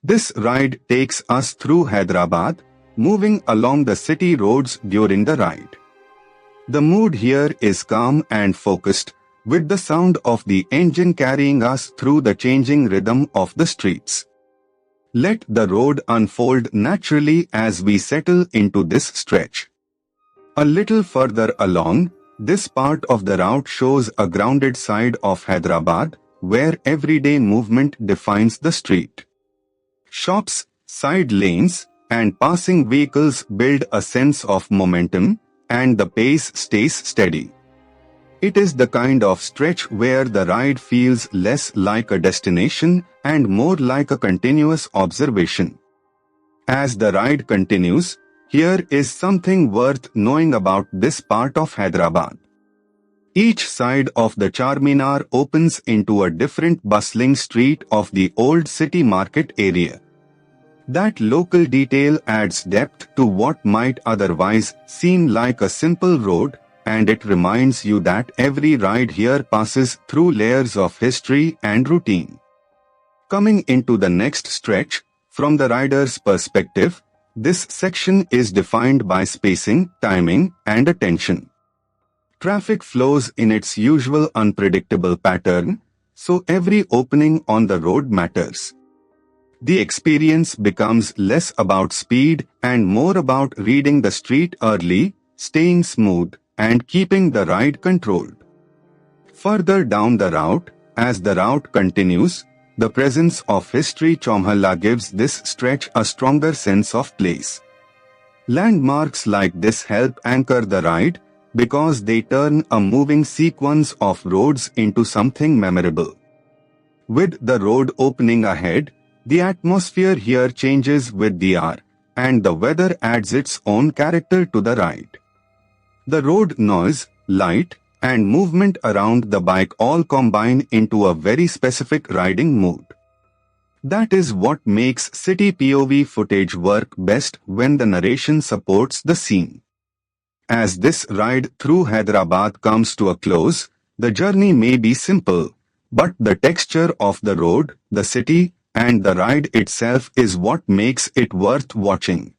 This ride takes us through Hyderabad, moving along the city roads during the ride. The mood here is calm and focused, with the sound of the engine carrying us through the changing rhythm of the streets. Let the road unfold naturally as we settle into this stretch. A little further along, this part of the route shows a grounded side of Hyderabad, where everyday movement defines the street. Shops, side lanes, and passing vehicles build a sense of momentum, and the pace stays steady. It is the kind of stretch where the ride feels less like a destination and more like a continuous observation. As the ride continues, here is something worth knowing about this part of Hyderabad. Each side of the Charminar opens into a different bustling street of the old city market area. That local detail adds depth to what might otherwise seem like a simple road, and it reminds you that every ride here passes through layers of history and routine. Coming into the next stretch, from the rider's perspective, this section is defined by spacing, timing, and attention. Traffic flows in its usual unpredictable pattern, so every opening on the road matters. The experience becomes less about speed and more about reading the street early, staying smooth, and keeping the ride controlled. Further down the route, as the route continues, the presence of history Chomhalla gives this stretch a stronger sense of place. Landmarks like this help anchor the ride because they turn a moving sequence of roads into something memorable. With the road opening ahead, the atmosphere here changes with the hour, and the weather adds its own character to the ride. The road noise, light, and movement around the bike all combine into a very specific riding mood. That is what makes city POV footage work best when the narration supports the scene. As this ride through Hyderabad comes to a close, the journey may be simple, but the texture of the road, the city, and the ride itself is what makes it worth watching.